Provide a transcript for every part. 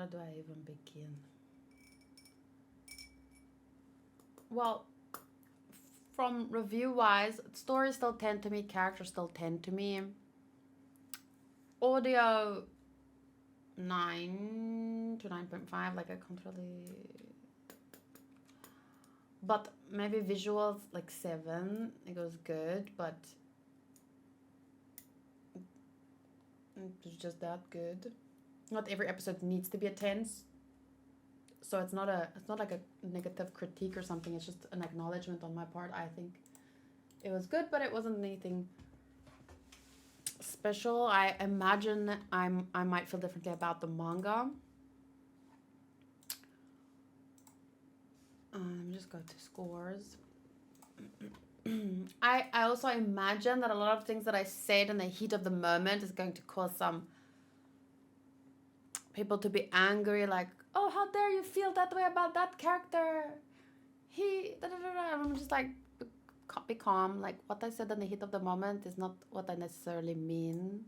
do I even begin? Well, from review-wise, stories still 10 to me, characters still 10 to me. Audio 9 to 9.5, like I can't really... But maybe visuals like 7, it goes good, but it's just that good. Not every episode needs to be a 10, so it's not like a negative critique or something. It's just an acknowledgement on my part. I think it was good, but it wasn't anything special. I imagine I might feel differently about the manga. Let me just go to scores. I also imagine that a lot of things that I said in the heat of the moment is going to cause some people to be angry, like, oh, how dare you feel that way about that character? I'm just like, be calm. Like, what I said in the heat of the moment is not what I necessarily mean.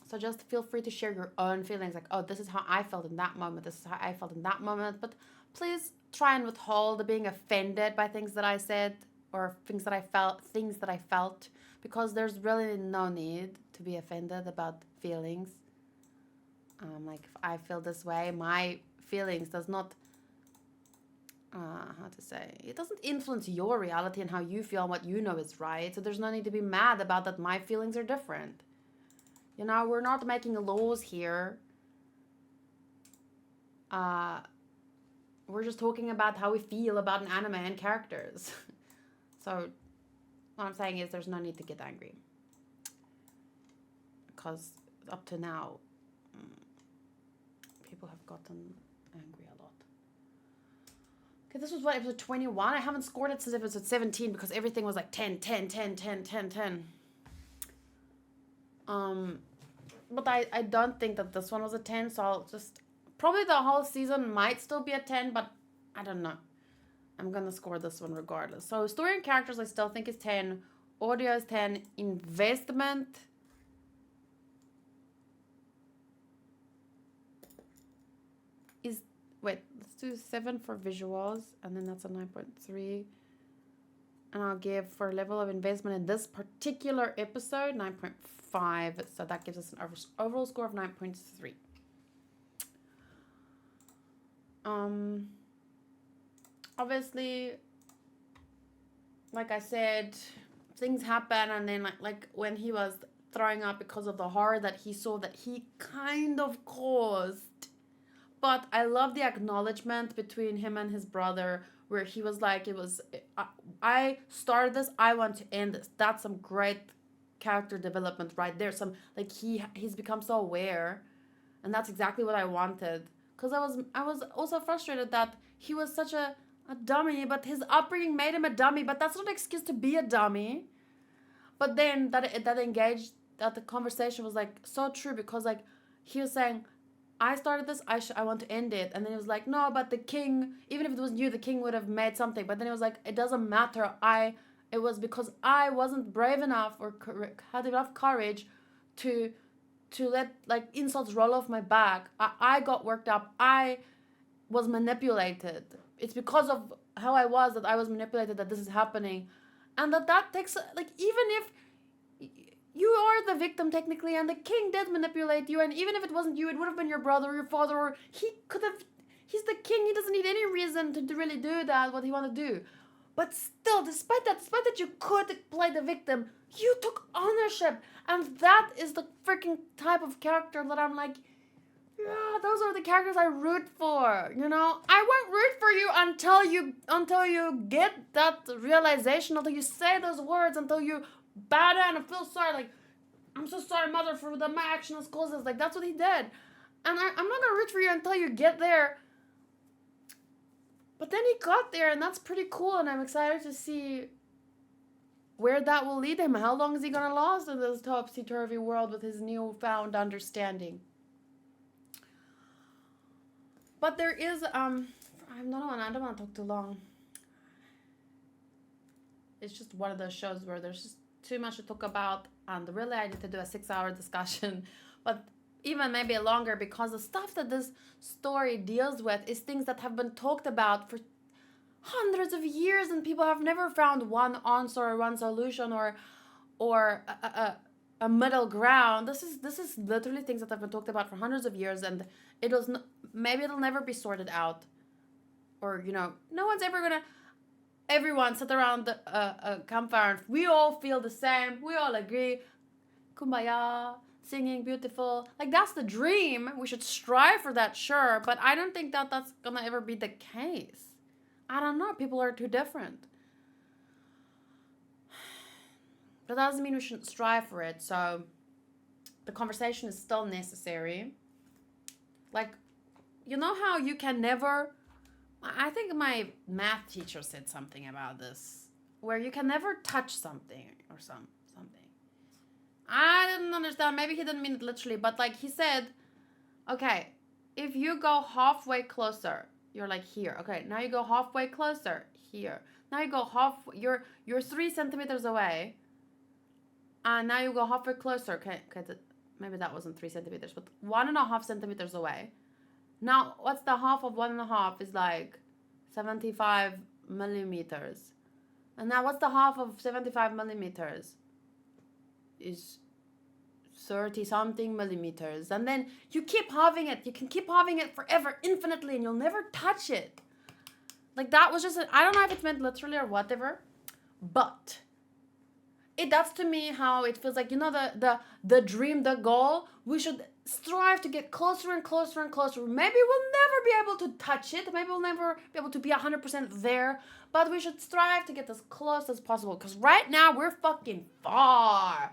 So just feel free to share your own feelings, like, oh, this is how I felt in that moment, this is how I felt in that moment, but please try and withhold being offended by things that I said or things that I felt, because there's really no need to be offended about feelings. Like, if I feel this way, my feelings does not, it doesn't influence your reality and how you feel and what you know is right, so there's no need to be mad about that my feelings are different. You know, we're not making laws here. We're just talking about how we feel about an anime and characters. So what I'm saying is there's no need to get angry. Because up to now, people have gotten angry a lot. Okay, this was what, episode 21? I haven't scored it since episode 17 because everything was like 10, 10, 10, 10, 10, 10. But I don't think that this one was a 10, so I'll just... Probably the whole season might still be a 10, but I don't know. I'm gonna score this one regardless. So story and characters I still think is 10. Audio is 10. Investment... is... Wait, let's do 7 for visuals, and then that's a 9.3. And I'll give, for level of investment in this particular episode, 9.5. So that gives us an overall score of 9.3. Obviously, like I said, things happen, and then like when he was throwing up because of the horror that he saw that he kind of caused. But I love the acknowledgement between him and his brother, where he was like, I started this, I want to end this. That's some great character development right there. Some, like, he's become so aware, and that's exactly what I wanted. Because I was also frustrated that he was such a dummy, but his upbringing made him a dummy, but that's not an excuse to be a dummy. But then that the conversation was like so true, because like he was saying, I started this, I want to end it. And then he was like, no, but the king, even if it was you, the king would have made something. But then it was like, it doesn't matter. It was because I wasn't brave enough or had enough courage to let like insults roll off my back. I got worked up. I was manipulated. It's because of how I was that I was manipulated, that this is happening. And that takes, like, even if you are the victim technically, and the king did manipulate you, and even if it wasn't you, it would have been your brother or your father, or he's the king, he doesn't need any reason to really do that, what he want to do. But still, despite that you could play the victim, you took ownership. And that is the freaking type of character that I'm like, yeah, those are the characters I root for, you know? I won't root for you until you get that realization, until you say those words, until you bow down and feel sorry, like, I'm so sorry, mother, for my actions causes. Like, that's what he did. And I'm not gonna root for you until you get there. But then he got there, and that's pretty cool, and I'm excited to see where that will lead him. How long is he gonna last in this topsy-turvy world with his newfound understanding? But there is, I don't want to talk too long. It's just one of those shows where there's just too much to talk about, and really I need to do a 6-hour discussion. But even maybe longer, because the stuff that this story deals with is things that have been talked about for hundreds of years, and people have never found one answer or one solution or a middle ground. This is literally things that have been talked about for hundreds of years, and maybe it'll never be sorted out, or no one's ever gonna. Everyone sit around a campfire and we all feel the same. We all agree. Kumbaya, singing, beautiful. Like, that's the dream. We should strive for that, sure. But I don't think that that's gonna ever be the case. I don't know. People are too different. But that doesn't mean we shouldn't strive for it. So the conversation is still necessary. Like, you know how you can never... I think my math teacher said something about this, where you can never touch something or something. I didn't understand. Maybe he didn't mean it literally, but like he said, okay, if you go halfway closer, you're like here. Okay, now you go halfway closer here. Now you go you're 3 centimeters away, and now you go halfway closer. Okay, maybe that wasn't 3 centimeters, but 1.5 centimeters away. Now, what's the half of 1.5 is like 75 millimeters. And now what's the half of 75 millimeters? Is 30 something millimeters. And then you keep halving it. You can keep halving it forever, infinitely, and you'll never touch it. Like, that was just, I don't know if it's meant literally or whatever, but that's to me how it feels like, the dream, the goal. We should strive to get closer and closer and closer. Maybe we'll never be able to touch it. Maybe we'll never be able to be 100% there. But we should strive to get as close as possible. Because right now we're fucking far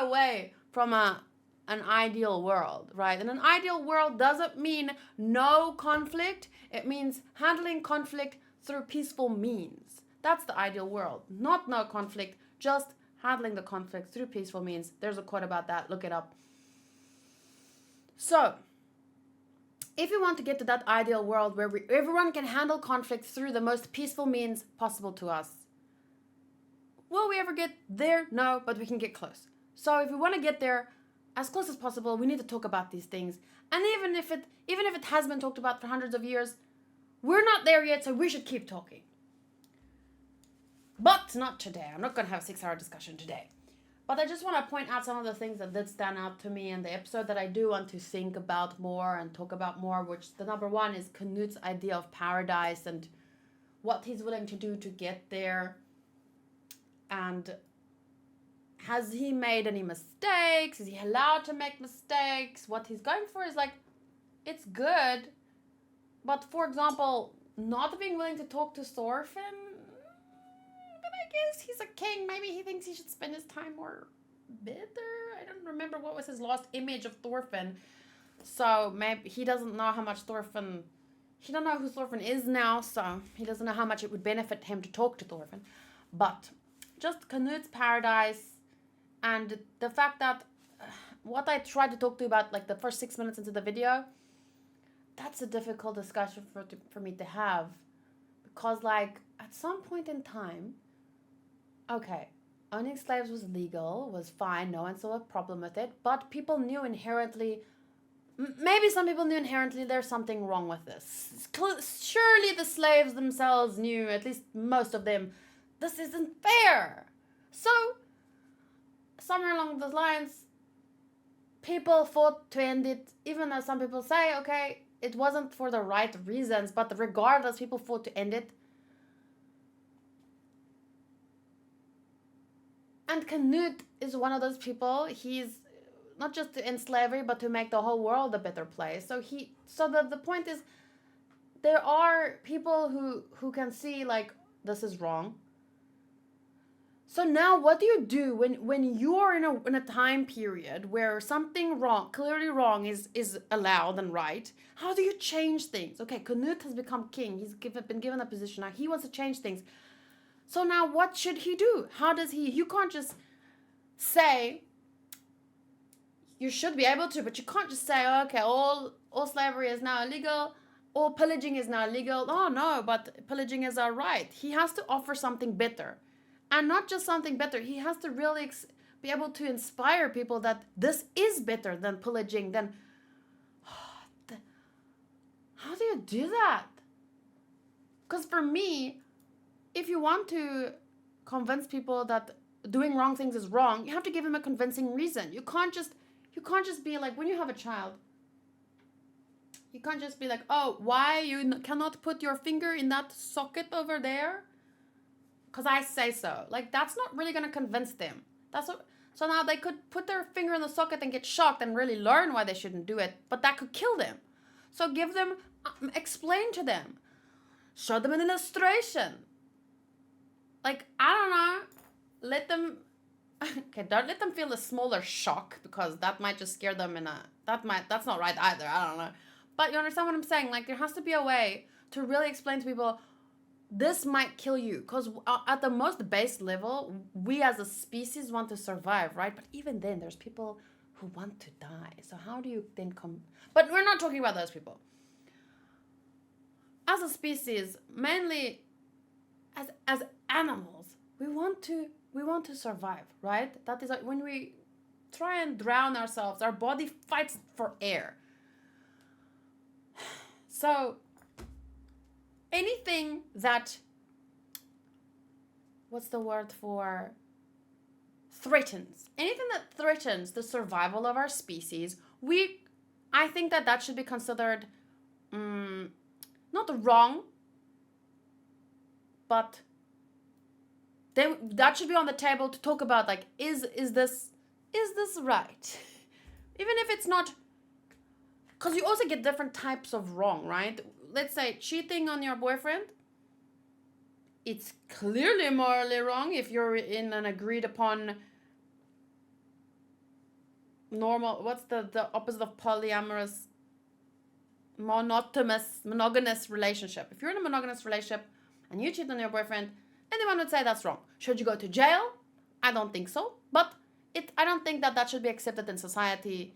away from an ideal world, right? And an ideal world doesn't mean no conflict. It means handling conflict through peaceful means. That's the ideal world. Not no conflict, just handling the conflict through peaceful means. There's a quote about that. Look it up. So, if you want to get to that ideal world where everyone can handle conflict through the most peaceful means possible to us, will we ever get there? No, but we can get close. So if we want to get there as close as possible, we need to talk about these things. And even if it has been talked about for hundreds of years, we're not there yet, so we should keep talking. But not today. I'm not going to have a 6-hour discussion today. But I just want to point out some of the things that did stand out to me in the episode that I do want to think about more and talk about more, which the number one is Knut's idea of paradise and what he's willing to do to get there. And has he made any mistakes? Is he allowed to make mistakes? What he's going for is like, it's good. But for example, not being willing to talk to Thorfinn, guess he's a king. Maybe he thinks he should spend his time more better. I don't remember what was his last image of Thorfinn. So maybe he doesn't know how much Thorfinn... He don't know who Thorfinn is now, so he doesn't know how much it would benefit him to talk to Thorfinn. But just Knut's paradise and the fact that what I tried to talk to you about like the first 6 minutes into the video, that's a difficult discussion for me to have. Because like at some point in time, okay, owning slaves was legal, was fine, no one saw a problem with it, but people knew inherently, maybe some people knew inherently there's something wrong with this. Surely the slaves themselves knew, at least most of them, this isn't fair. So, somewhere along those lines, people fought to end it, even though some people say, okay, it wasn't for the right reasons, but regardless, people fought to end it. And Knut is one of those people. He's not just to end slavery, but to make the whole world a better place. So the point is, there are people who can see like this is wrong. So now, what do you do when you are in a time period where something wrong, clearly wrong, is allowed and right? How do you change things? Okay, Knut has become king. He's been given a position now. He wants to change things. So now what should he do? How does he... You can't just say... You should be able to, but you can't just say, okay, all slavery is now illegal, all pillaging is now illegal. Oh, no, but pillaging is our right. He has to offer something better. And not just something better. He has to really be able to inspire people that this is better than pillaging, then how do you do that? Because for me, if you want to convince people that doing wrong things is wrong, you have to give them a convincing reason. You can't just be like, when you have a child, you can't just be like, oh, why you cannot put your finger in that socket over there? Because I say so. Like, that's not really going to convince them. So now they could put their finger in the socket and get shocked and really learn why they shouldn't do it, but that could kill them. So give them, explain to them, show them an illustration. Like, I don't know, let them, okay, don't let them feel a smaller shock, because that might just scare them that's not right either, I don't know. But you understand what I'm saying? Like, there has to be a way to really explain to people, this might kill you. Because at the most base level, we as a species want to survive, right? But even then, there's people who want to die. So how do you then come? But we're not talking about those people. As a species, mainly as animals, we want to survive, right? That is like when we try and drown ourselves, our body fights for air. So anything that, what's the word for, threatens, anything that threatens the survival of our species, I think that should be considered not wrong, but then that should be on the table to talk about, like, is this right? Even if it's not, because you also get different types of wrong, right? Let's say cheating on your boyfriend. It's clearly morally wrong if you're in an agreed upon normal, what's the opposite of polyamorous? Monogamous relationship. If you're in a monogamous relationship and you cheat on your boyfriend, anyone would say that's wrong. Should you go to jail? I don't think so. But I don't think that should be accepted in society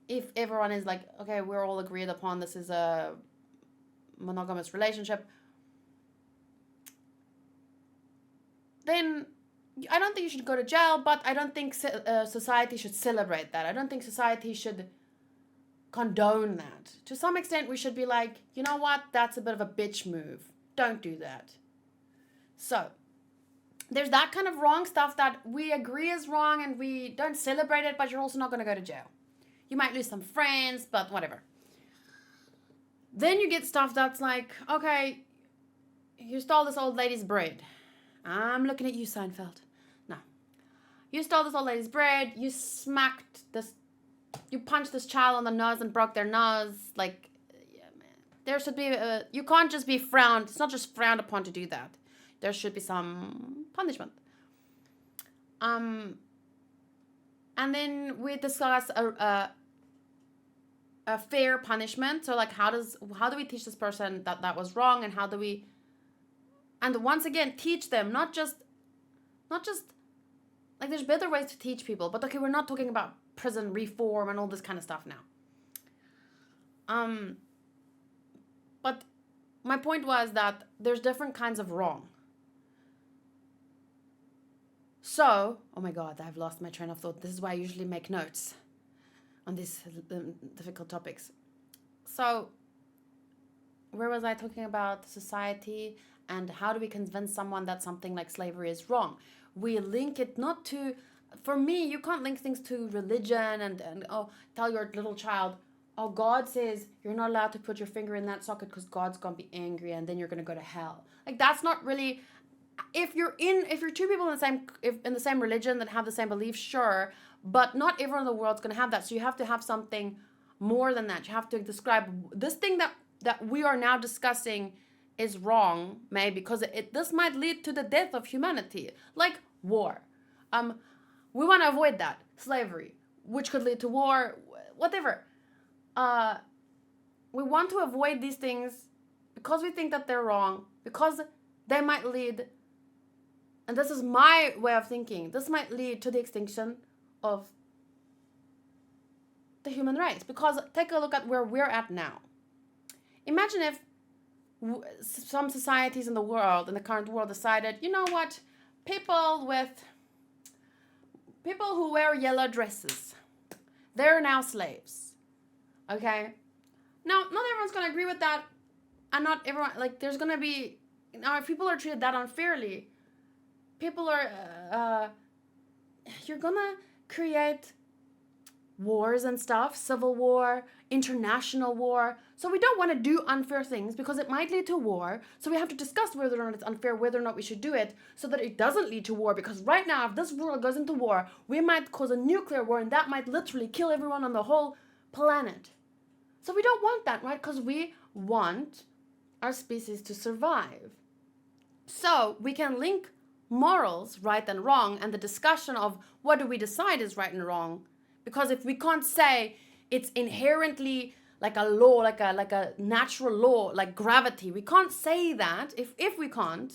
if everyone is like, okay, we're all agreed upon this is a monogamous relationship. Then I don't think you should go to jail, but I don't think society should celebrate that. I don't think society should condone that. To some extent, we should be like, you know what? That's a bit of a bitch move. Don't do that. So there's that kind of wrong stuff that we agree is wrong and we don't celebrate it, but you're also not going to go to jail. You might lose some friends, but whatever. Then you get stuff that's like, okay, you stole this old lady's bread. I'm looking at you, Seinfeld. No. You stole this old lady's bread. You punched this child on the nose and broke their nose. Like, yeah, man. There should be, you can't just be frowned. It's not just frowned upon to do that. There should be some punishment. And then we discuss a fair punishment. So, like, how do we teach this person that was wrong, and how do we, and once again, teach them, not just like, there's better ways to teach people, but okay, we're not talking about prison reform and all this kind of stuff now. But my point was that there's different kinds of wrong. So, oh my God, I've lost my train of thought. This is why I usually make notes on these difficult topics. So, where was I talking about society and how do we convince someone that something like slavery is wrong? We link it not to, for me, you can't link things to religion and tell your little child, oh, God says you're not allowed to put your finger in that socket because God's going to be angry and then you're going to go to hell. Like, that's not really, if you're two people in the same religion that have the same beliefs, sure, but not everyone in the world's going to have that. So you have to have something more than that. You have to describe this thing that we are now discussing is wrong, maybe because this might lead to the death of humanity, like war. We want to avoid that. Slavery, which could lead to war, whatever. We want to avoid these things because we think that they're wrong, because they might lead, and this is my way of thinking, this might lead to the extinction of the human race. Because take a look at where we're at now. Imagine if some societies in the current world decided, you know what, people with people who wear yellow dresses, they're now slaves. Okay? Now, not everyone's going to agree with that. And not everyone, like, there's going to be, now if people are treated that unfairly, people are, you're going to create wars and stuff, civil war, international war. So we don't want to do unfair things because it might lead to war. So we have to discuss whether or not it's unfair, whether or not we should do it so that it doesn't lead to war. Because right now, if this world goes into war, we might cause a nuclear war and that might literally kill everyone on the whole planet. So we don't want that, right? Because we want our species to survive. So we can link morals, right and wrong, and the discussion of what do we decide is right and wrong. Because if we can't say it's inherently like a law, like a natural law, like gravity, we can't say that. If we can't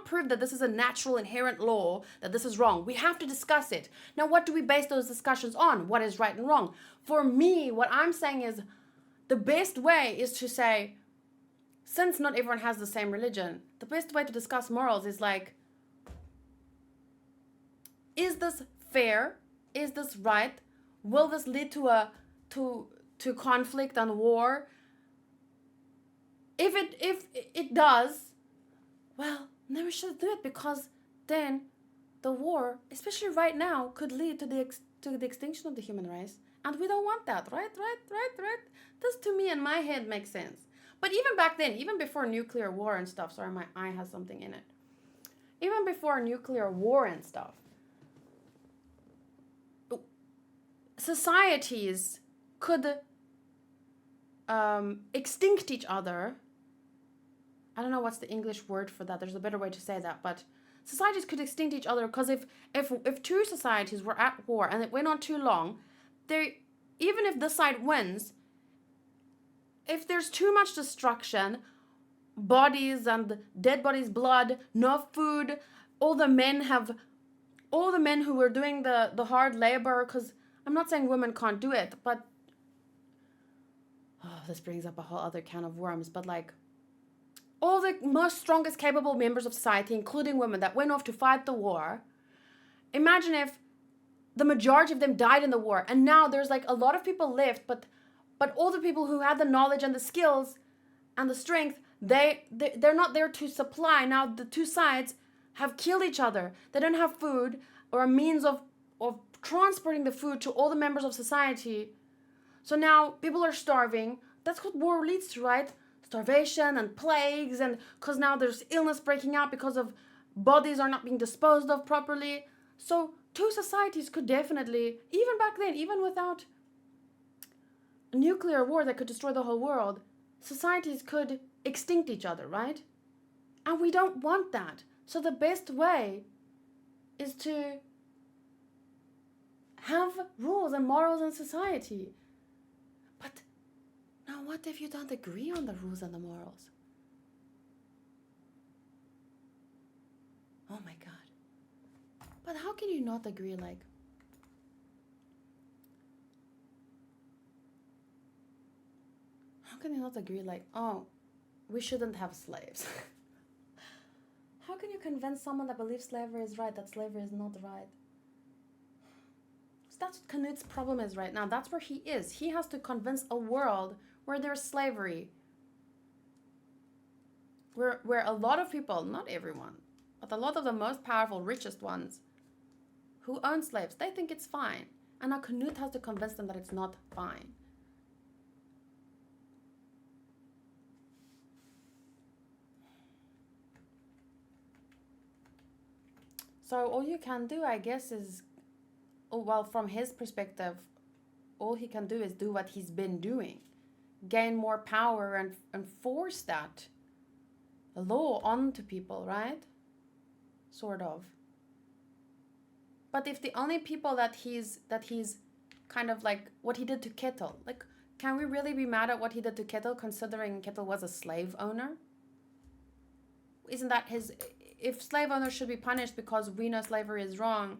prove that this is a natural inherent law, that this is wrong, we have to discuss it. Now, what do we base those discussions on? What is right and wrong? For me, what I'm saying is the best way is to say, since not everyone has the same religion, the best way to discuss morals is like, is this fair? Is this right? Will this lead to conflict and war? If it does, well, then we should do it, because then the war, especially right now, could lead to the extinction of the human race, and we don't want that, right? This to me in my head makes sense. But even back then, even before nuclear war and stuff, sorry, my eye has something in it. Even before nuclear war and stuff, societies could extinct each other. I don't know what's the English word for that. There's a better way to say that, but societies could extinct each other because if two societies were at war and it went on too long, even if this side wins, if there's too much destruction, bodies and dead bodies, blood, no food, all the men who were doing the hard labor, because I'm not saying women can't do it, but this brings up a whole other can of worms, but like all the most strongest capable members of society, including women that went off to fight the war, imagine if the majority of them died in the war, and now there's like a lot of people left, but all the people who had the knowledge and the skills and the strength, they're not there to supply. Now the two sides have killed each other. They don't have food or a means of transporting the food to all the members of society. So now people are starving. That's what war leads to, right? Starvation and plagues, and because now there's illness breaking out because of bodies are not being disposed of properly. So two societies could definitely, even back then, even without a nuclear war that could destroy the whole world, societies could extinct each other, right? And we don't want that. So the best way is to have rules and morals in society. But now what if you don't agree on the rules and the morals? Oh my God. But how can you not agree, like, how can you not agree, like, oh, we shouldn't have slaves? How can you convince someone that believes slavery is right that slavery is not right? So that's what Knut's problem is right now. That's where he is. He has to convince a world where there's slavery. Where a lot of people, not everyone, but a lot of the most powerful, richest ones who own slaves, they think it's fine. And now Knut has to convince them that it's not fine. So all you can do, I guess, is, well, from his perspective, all he can do is do what he's been doing. Gain more power and force that law onto people, right? Sort of. But if the only people that he's kind of like what he did to Kettle, like, can we really be mad at what he did to Kettle considering Kettle was a slave owner? Isn't that his... If slave owners should be punished because we know slavery is wrong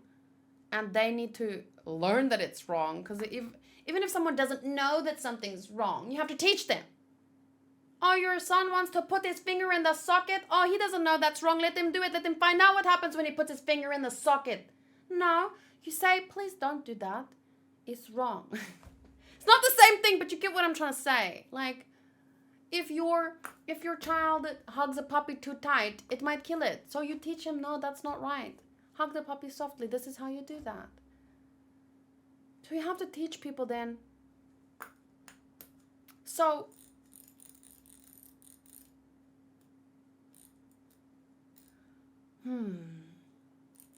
and they need to learn that it's wrong, because even if someone doesn't know that something's wrong, you have to teach them. Oh, your son wants to put his finger in the socket. Oh, he doesn't know that's wrong. Let him do it. Let him find out what happens when he puts his finger in the socket. No, You say, please don't do that. It's wrong. It's not the same thing, but you get what I'm trying to say. Like, if your child hugs a puppy too tight, it might kill it. So you teach him, no, that's not right. Hug the puppy softly. This is how you do that. So you have to teach people then. So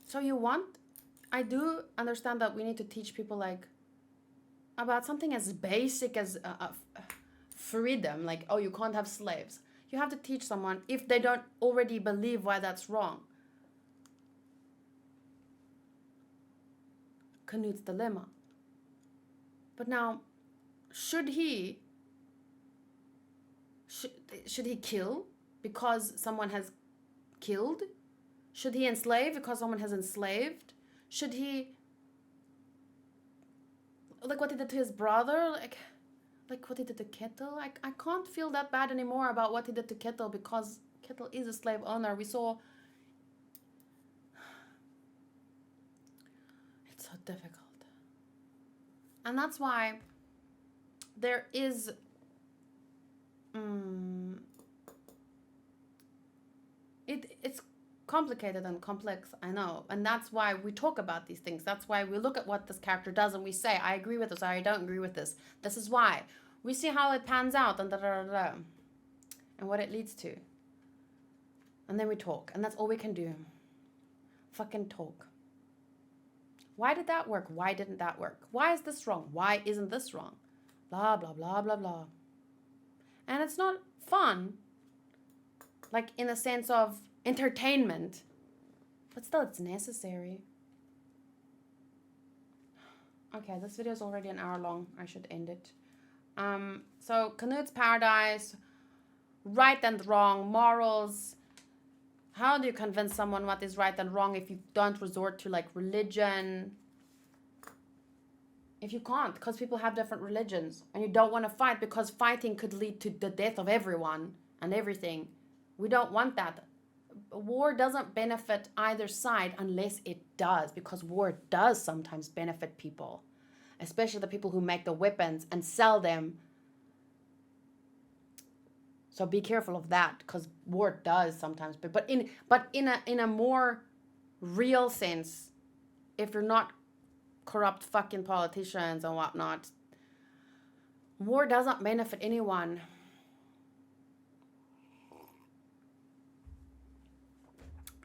So you want, I do understand that we need to teach people like about something as basic as freedom, like, oh, you can't have slaves. You have to teach someone if they don't already believe why that's wrong. Canute's dilemma. But now, should he kill because someone has killed? Should he enslave because someone has enslaved? Should he, like what he did to his brother, like what he did to Kettle? I can't feel that bad anymore about what he did to Kettle because Kettle is a slave owner. We saw, it's so difficult. And that's why there is it's complicated and complex, I know, and that's why we talk about these things. That's why we look at what this character does and we say, I agree with this, I don't agree with this. This is why. We see how it pans out and and what it leads to. And then we talk, and that's all we can do. Fucking talk. Why did that work? Why didn't that work? Why is this wrong? Why isn't this wrong? Blah, blah, blah, blah, blah. And it's not fun, like in the sense of entertainment, but still it's necessary. Okay, this video is already an hour long. I should end it. So Canute's Paradise, right and wrong, morals. How do you convince someone what is right and wrong if you don't resort to like religion? If you can't, because people have different religions and you don't want to fight because fighting could lead to the death of everyone and everything. We don't want that. War doesn't benefit either side unless it does, because war does sometimes benefit people, especially the people who make the weapons and sell them. So be careful of that, because war does sometimes, but in a more real sense, if you're not corrupt fucking politicians and whatnot, war doesn't benefit anyone.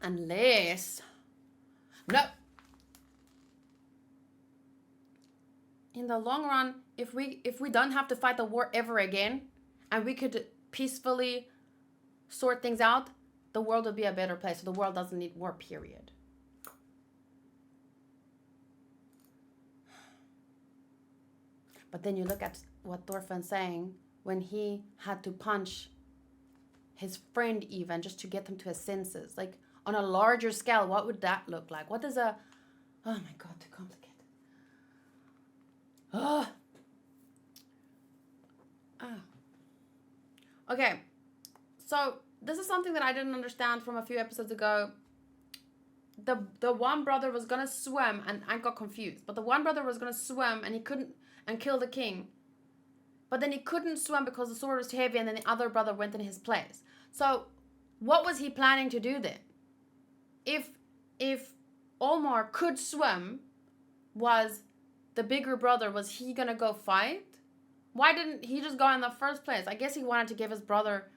Unless, no. In the long run, if we don't have to fight the war ever again, and we could peacefully sort things out, the world would be a better place. So the world doesn't need war, period. But then you look at what Thorfinn's saying when he had to punch his friend even just to get him to his senses. Like, on a larger scale, what would that look like? What is a... Oh my God, too complicated. Oh. Okay, so this is something that I didn't understand from a few episodes ago. The one brother was gonna swim, and I got confused. But the one brother was gonna swim, and he couldn't, and kill the king. But then he couldn't swim because the sword was too heavy, and then the other brother went in his place. So, what was he planning to do then? If Olmar could swim, was the bigger brother, was he gonna go fight? Why didn't he just go in the first place? I guess he wanted to give his brother,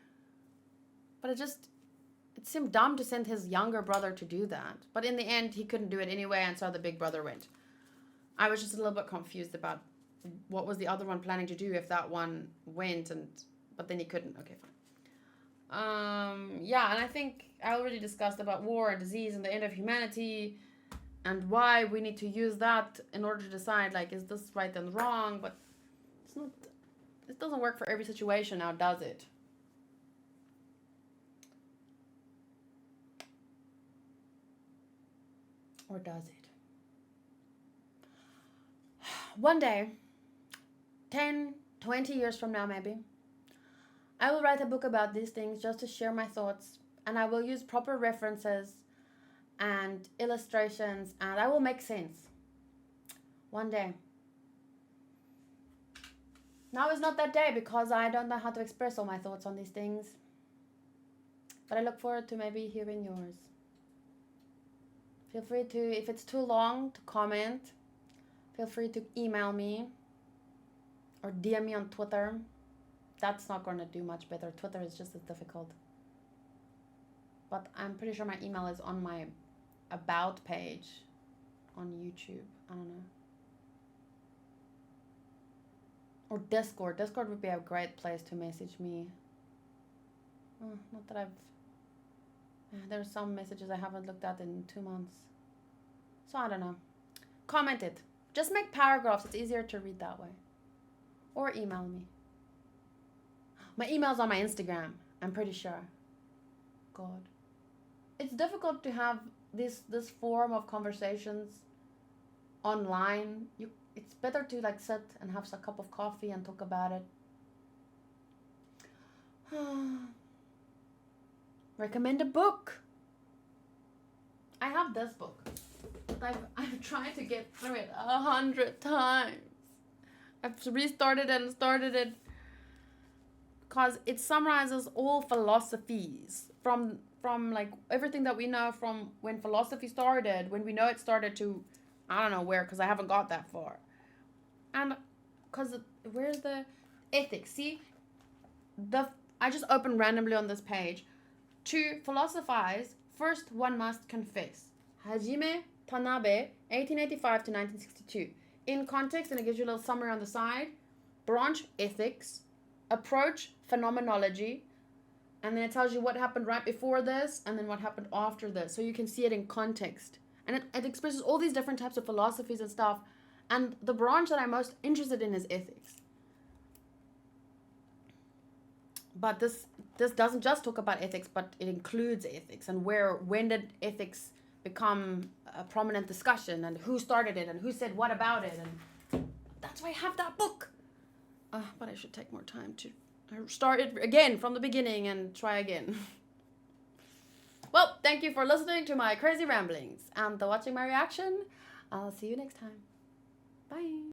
but it seemed dumb to send his younger brother to do that. But in the end, he couldn't do it anyway, and so the big brother went. I was just a little bit confused about what was the other one planning to do if that one went, but then he couldn't. Okay, fine. Yeah, and I think I already discussed about war and disease and the end of humanity and why we need to use that in order to decide, like, is this right and wrong? But it's not, it doesn't work for every situation now, does it? Or does it? One day, 10, 20 years from now maybe, I will write a book about these things just to share my thoughts, and I will use proper references and illustrations, and I will make sense. One day. Now is not that day because I don't know how to express all my thoughts on these things. But I look forward to maybe hearing yours. Feel free to, if it's too long, to comment. Feel free to email me or DM me on Twitter. That's not going to do much better. Twitter is just as difficult. But I'm pretty sure my email is on my About page on YouTube. I don't know. Or Discord. Discord would be a great place to message me. Not that there's some messages I haven't looked at in 2 months. So I don't know. Comment it. Just make paragraphs. It's easier to read that way. Or email me. My email's on my Instagram. I'm pretty sure. God. It's difficult to have this form of conversations online. It's better to like sit and have a cup of coffee and talk about it. Recommend a book. I have this book. I've tried to get through it 100 times. I've restarted and started it because it summarizes all philosophies from like everything that we know from when philosophy started, when we know it started to, I don't know where because I haven't got that far. And because where's the ethics? See, I just opened randomly on this page. To philosophize, first one must confess. Hajime Tanabe, 1885 to 1962. In context, and it gives you a little summary on the side. Branch, ethics. Approach, phenomenology. And then it tells you what happened right before this, and then what happened after this. So you can see it in context. And it expresses all these different types of philosophies and stuff. And the branch that I'm most interested in is ethics. But this doesn't just talk about ethics, but it includes ethics and when did ethics become a prominent discussion and who started it and who said what about it, and that's why I have that book. But I should take more time to start it again from the beginning and try again. Well, thank you for listening to my crazy ramblings and watching my reaction. I'll see you next time. Bye.